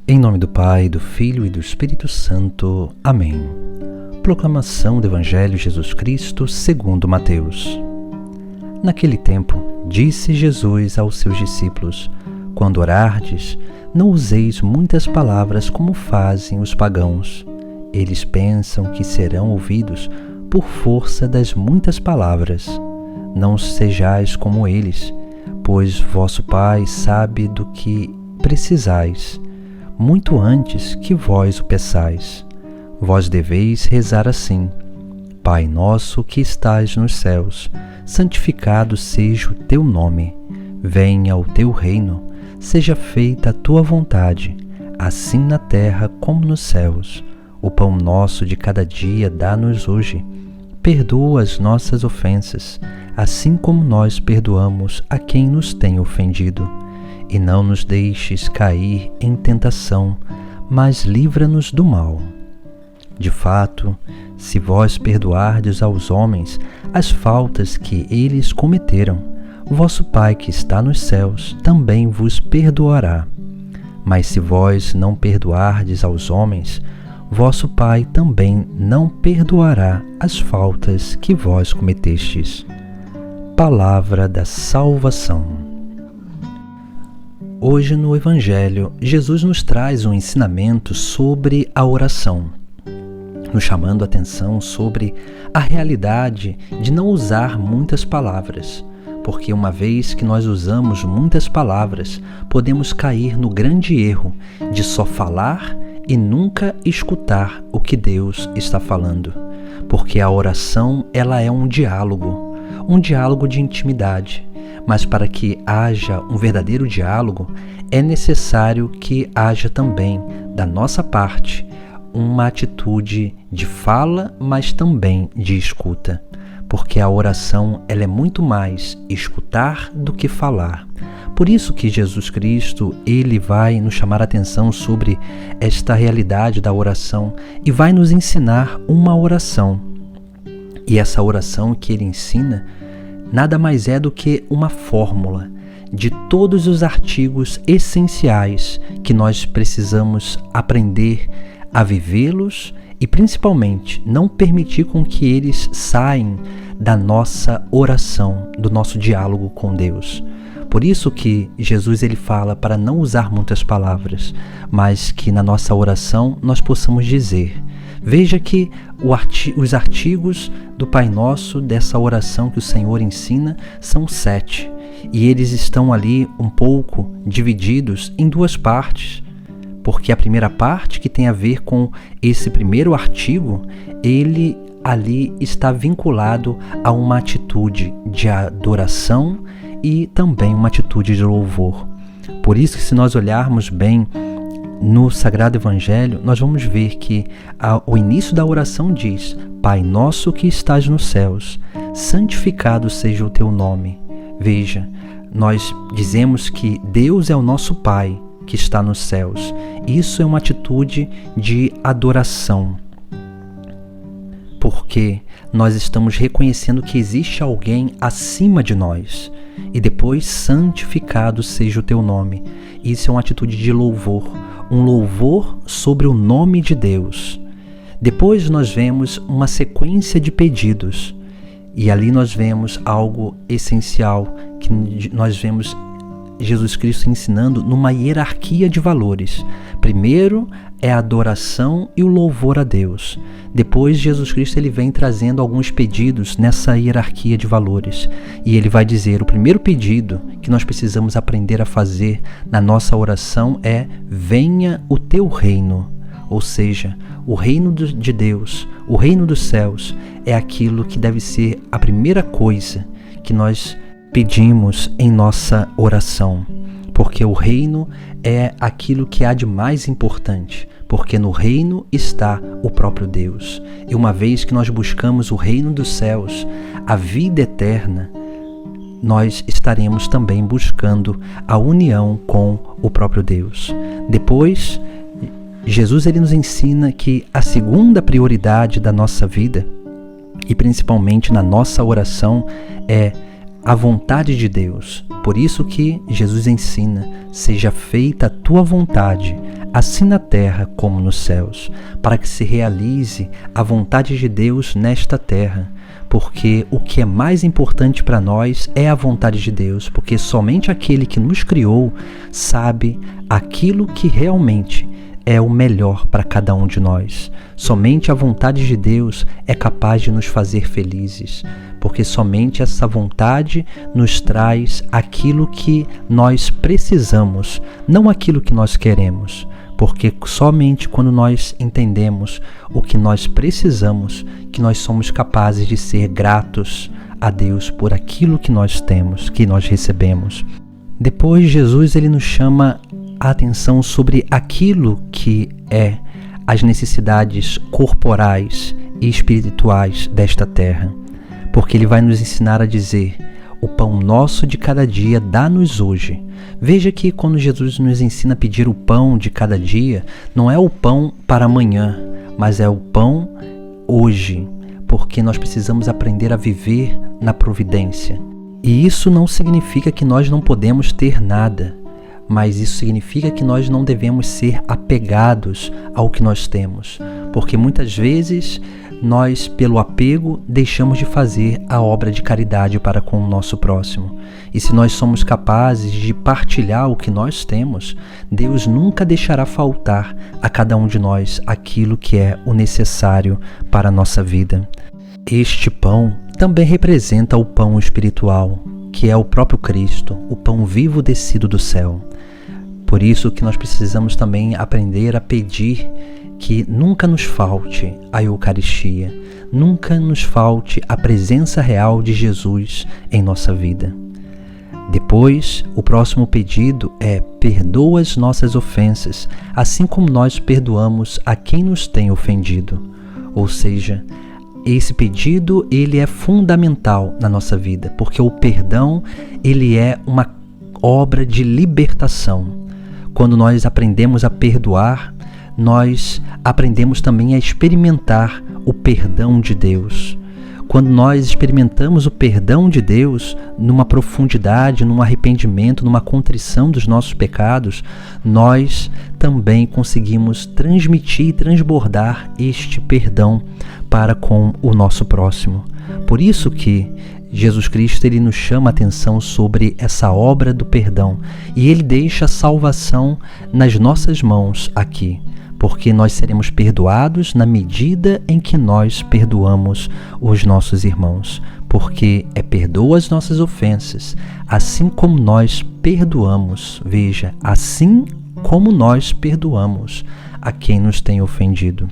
Em nome do Pai, do Filho e do Espírito Santo. Amém. Proclamação do Evangelho de Jesus Cristo segundo Mateus. Naquele tempo, disse Jesus aos seus discípulos: Quando orardes, não useis muitas palavras como fazem os pagãos. Eles pensam que serão ouvidos por força das muitas palavras. Não sejais como eles, pois vosso Pai sabe do que precisais, muito antes que vós o peçais. Vós deveis rezar assim: Pai nosso que estais nos céus, santificado seja o teu nome. Venha o teu reino, seja feita a tua vontade, assim na terra como nos céus. O pão nosso de cada dia dá-nos hoje. Perdoa as nossas ofensas, assim como nós perdoamos a quem nos tem ofendido. E não nos deixes cair em tentação, mas livra-nos do mal. De fato, se vós perdoardes aos homens as faltas que eles cometeram, vosso Pai que está nos céus também vos perdoará. Mas se vós não perdoardes aos homens, vosso Pai também não perdoará as faltas que vós cometestes. Palavra da salvação. Hoje no Evangelho, Jesus nos traz um ensinamento sobre a oração, nos chamando a atenção sobre a realidade de não usar muitas palavras, porque uma vez que nós usamos muitas palavras, podemos cair no grande erro de só falar e nunca escutar o que Deus está falando, porque a oração ela é um diálogo de intimidade. Mas para que haja um verdadeiro diálogo, é necessário que haja também, da nossa parte, uma atitude de fala, mas também de escuta. Porque a oração ela é muito mais escutar do que falar. Por isso que Jesus Cristo ele vai nos chamar a atenção sobre esta realidade da oração e vai nos ensinar uma oração. E essa oração que ele ensina nada mais é do que uma fórmula de todos os artigos essenciais que nós precisamos aprender a vivê-los e principalmente não permitir com que eles saiam da nossa oração, do nosso diálogo com Deus. Por isso que Jesus ele fala para não usar muitas palavras, mas que na nossa oração nós possamos dizer. Veja que os artigos do Pai Nosso, dessa oração que o Senhor ensina, são 7. E eles estão ali um pouco divididos em 2 partes. Porque a primeira parte, que tem a ver com esse primeiro artigo, ele ali está vinculado a uma atitude de adoração e também uma atitude de louvor. Por isso que se nós olharmos bem no Sagrado Evangelho, nós vamos ver que o início da oração diz: Pai nosso que estás nos céus, santificado seja o teu nome. Veja, nós dizemos que Deus é o nosso Pai que está nos céus. Isso é uma atitude de adoração, porque nós estamos reconhecendo que existe alguém acima de nós. E depois, santificado seja o teu nome. Isso é uma atitude de louvor, um louvor sobre o nome de Deus. Depois nós vemos uma sequência de pedidos, e ali nós vemos algo essencial, que nós vemos Jesus Cristo ensinando numa hierarquia de valores. Primeiro é a adoração e o louvor a Deus. Depois Jesus Cristo ele vem trazendo alguns pedidos nessa hierarquia de valores. E ele vai dizer, o primeiro pedido que nós precisamos aprender a fazer na nossa oração é: venha o teu reino. Ou seja, o reino de Deus, o reino dos céus, é aquilo que deve ser a primeira coisa que nós pedimos em nossa oração, porque o reino é aquilo que há de mais importante, porque no reino está o próprio Deus. E uma vez que nós buscamos o reino dos céus, a vida eterna, nós estaremos também buscando a união com o próprio Deus. Depois, Jesus ele nos ensina que a segunda prioridade da nossa vida, e principalmente na nossa oração, é a vontade de Deus. Por isso que Jesus ensina: seja feita a tua vontade, assim na terra como nos céus, para que se realize a vontade de Deus nesta terra. Porque o que é mais importante para nós é a vontade de Deus, porque somente aquele que nos criou sabe aquilo que realmente é o melhor para cada um de nós. Somente a vontade de Deus é capaz de nos fazer felizes, porque somente essa vontade nos traz aquilo que nós precisamos, não aquilo que nós queremos. Porque somente quando nós entendemos o que nós precisamos, que nós somos capazes de ser gratos a Deus por aquilo que nós temos, que nós recebemos. Depois, Jesus ele nos chama a atenção sobre aquilo que é as necessidades corporais e espirituais desta terra. Porque ele vai nos ensinar a dizer: o pão nosso de cada dia dá-nos hoje. Veja que quando Jesus nos ensina a pedir o pão de cada dia, não é o pão para amanhã, mas é o pão hoje, porque nós precisamos aprender a viver na providência. E isso não significa que nós não podemos ter nada, mas isso significa que nós não devemos ser apegados ao que nós temos, porque muitas vezes nós, pelo apego, deixamos de fazer a obra de caridade para com o nosso próximo. E se nós somos capazes de partilhar o que nós temos, Deus nunca deixará faltar a cada um de nós aquilo que é o necessário para a nossa vida. Este pão também representa o pão espiritual, que é o próprio Cristo, o pão vivo descido do céu. Por isso que nós precisamos também aprender a pedir que nunca nos falte a Eucaristia, nunca nos falte a presença real de Jesus em nossa vida. Depois, o próximo pedido é: perdoa as nossas ofensas, assim como nós perdoamos a quem nos tem ofendido. Ou seja, esse pedido ele é fundamental na nossa vida, porque o perdão ele é uma obra de libertação. Quando nós aprendemos a perdoar, nós aprendemos também a experimentar o perdão de Deus. Quando nós experimentamos o perdão de Deus numa profundidade, num arrependimento, numa contrição dos nossos pecados, nós também conseguimos transmitir e transbordar este perdão para com o nosso próximo. Por isso que Jesus Cristo ele nos chama a atenção sobre essa obra do perdão e ele deixa a salvação nas nossas mãos aqui, porque nós seremos perdoados na medida em que nós perdoamos os nossos irmãos, porque perdoa as nossas ofensas, assim como nós perdoamos, veja, assim como nós perdoamos a quem nos tem ofendido.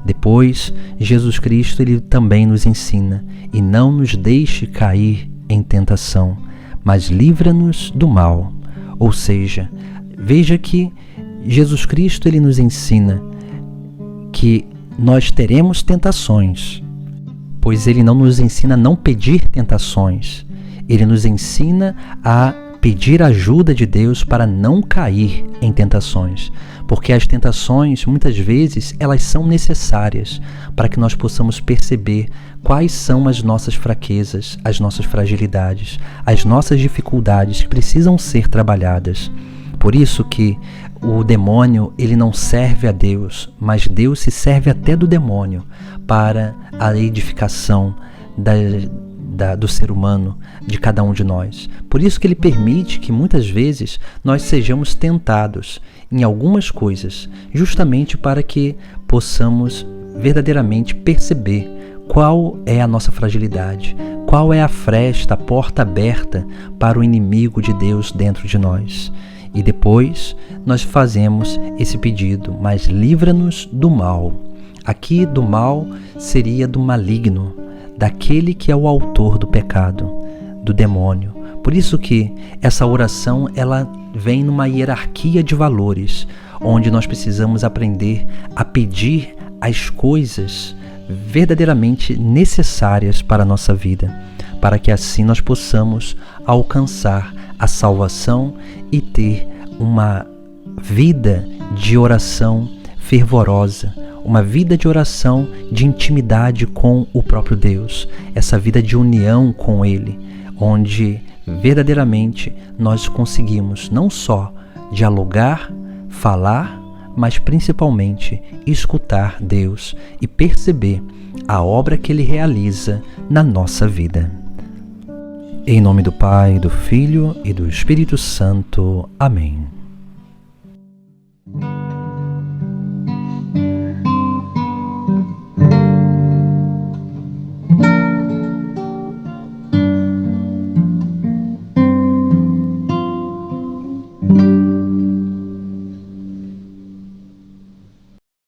Depois, Jesus Cristo ele também nos ensina: e não nos deixe cair em tentação, mas livra-nos do mal. Ou seja, veja que Jesus Cristo ele nos ensina que nós teremos tentações, pois ele não nos ensina a não pedir tentações. Ele nos ensina a pedir ajuda de Deus para não cair em tentações, porque as tentações, muitas vezes, elas são necessárias para que nós possamos perceber quais são as nossas fraquezas, as nossas fragilidades, as nossas dificuldades que precisam ser trabalhadas. Por isso que o demônio, ele não serve a Deus, mas Deus se serve até do demônio para a edificação do ser humano, de cada um de nós. Por isso que ele permite que muitas vezes nós sejamos tentados em algumas coisas, justamente para que possamos verdadeiramente perceber qual é a nossa fragilidade, qual é a fresta, a porta aberta para o inimigo de Deus dentro de nós. E depois nós fazemos esse pedido: mas livra-nos do mal. Aqui do mal seria do maligno, daquele que é o autor do pecado, do demônio. Por isso que essa oração ela vem numa hierarquia de valores, onde nós precisamos aprender a pedir as coisas verdadeiramente necessárias para a nossa vida, para que assim nós possamos alcançar a salvação e ter uma vida de oração fervorosa, uma vida de oração de intimidade com o próprio Deus, essa vida de união com Ele, onde verdadeiramente nós conseguimos não só dialogar, falar, mas principalmente escutar Deus e perceber a obra que Ele realiza na nossa vida. Em nome do Pai, do Filho e do Espírito Santo. Amém.